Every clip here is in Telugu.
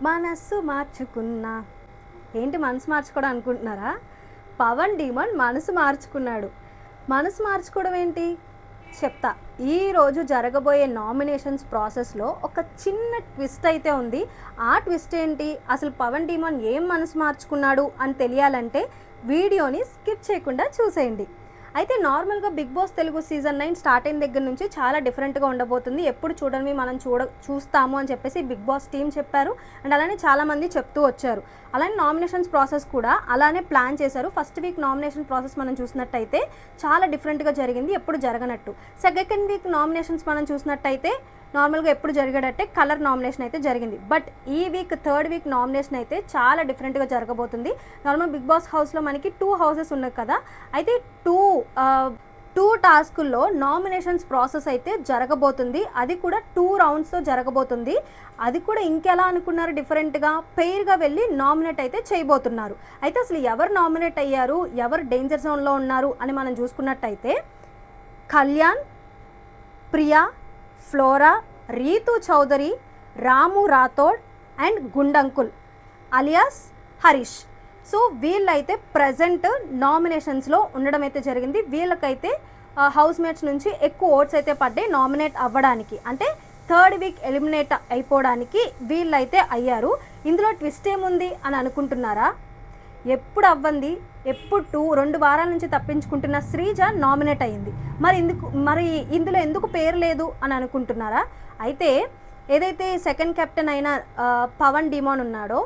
మనస్సు మార్చుకున్నా. ఏంటి మనసు మార్చుకోవడం అనుకుంటున్నారా? పవన్ డీమన్ మనసు మార్చుకున్నాడు. మనసు మార్చుకోవడం ఏంటి చెప్తా. ఈరోజు జరగబోయే నామినేషన్స్ ప్రాసెస్లో ఒక చిన్న ట్విస్ట్ అయితే ఉంది. ఆ ట్విస్ట్ ఏంటి, అసలు పవన్ డీమన్ ఏం మనసు మార్చుకున్నాడు అని తెలియాలంటే వీడియోని స్కిప్ చేయకుండా చూసేయండి. అయితే నార్మల్గా Bigg Boss Telugu season 9 start అయిన దగ్గర నుంచి చాలా డిఫరెంట్గా ఉండబోతుంది. ఎప్పుడు చూడనివి మనం చూస్తాము అని చెప్పేసి బిగ్ బాస్ టీం చెప్పారు. అండ్ అలానే చాలామంది చెప్తూ వచ్చారు. అలానే నామినేషన్స్ ప్రాసెస్ కూడా అలానే ప్లాన్ చేశారు. ఫస్ట్ వీక్ నామినేషన్ ప్రాసెస్ మనం చూసినట్టయితే చాలా డిఫరెంట్గా జరిగింది, ఎప్పుడు జరగనట్టు. సెకండ్ వీక్ నామినేషన్స్ మనం చూసినట్టయితే నార్మల్గా ఎప్పుడు జరిగేటట్టే కలర్ నామినేషన్ అయితే జరిగింది. బట్ ఈ వీక్ థర్డ్ వీక్ నామినేషన్ అయితే చాలా డిఫరెంట్గా జరగబోతుంది. నార్మల్ బిగ్ బాస్ హౌస్లో మనకి 2 హౌసెస్ ఉన్నాయి కదా, అయితే టూ టాస్కుల్లో నామినేషన్స్ ప్రాసెస్ అయితే జరగబోతుంది. అది కూడా 2 రౌండ్స్తో జరగబోతుంది. అది కూడా ఇంకెలా అనుకున్నారు, డిఫరెంట్గా పెయిర్గా వెళ్ళి నామినేట్ అయితే చేయబోతున్నారు. అయితే అసలు ఎవరు నామినేట్ అయ్యారు, ఎవరు డేంజర్ జోన్లో ఉన్నారు అని మనం చూసుకున్నట్టయితే Kalyan, Priya, Flora, Ritu Chaudhary, Ramu Rathod and Gundankul alias Harish. So వీళ్ళైతే ప్రజెంట్ నామినేషన్స్లో ఉండడం అయితే జరిగింది. వీళ్ళకైతే హౌస్ మేట్స్ నుంచి ఎక్కువ ఓట్స్ అయితే పడ్డాయి నామినేట్ అవ్వడానికి. అంటే థర్డ్ వీక్ ఎలిమినేట్ అయిపోవడానికి వీళ్ళైతే అయ్యారు. ఇందులో ట్విస్ట్ ఏముంది అని అనుకుంటున్నారా? ఎప్పుడు అవ్వంది, ఎప్పుడు 2 వారాల నుంచి తప్పించుకుంటున్న శ్రీజ నామినేట్ అయ్యింది. మరి ఇందులో ఎందుకు పేరు లేదు అని అనుకుంటున్నారా? అయితే ఏదైతే సెకండ్ కెప్టెన్ అయిన పవన్ డీమన్ ఉన్నాడో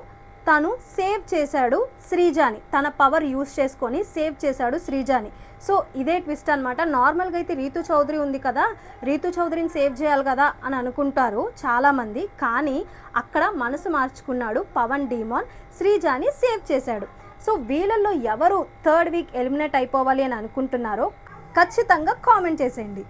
తను సేవ్ చేశాడు శ్రీజాని. తన పవర్ యూజ్ చేసుకొని సేవ్ చేశాడు శ్రీజాని. సో ఇదే ట్విస్ట్ అనమాట. నార్మల్గా అయితే రీతు చౌదరి ఉంది కదా, రీతు చౌదరిని సేవ్ చేయాలి కదా అని అనుకుంటారు చాలామంది. కానీ అక్కడ మనసు మార్చుకున్నాడు పవన్ డీమన్, శ్రీజాని సేవ్ చేశాడు. సో వీళ్ళల్లో ఎవరు థర్డ్ వీక్ ఎలిమినేట్ అయిపోవాలి అని అనుకుంటున్నారో ఖచ్చితంగా కామెంట్ చేసేయండి.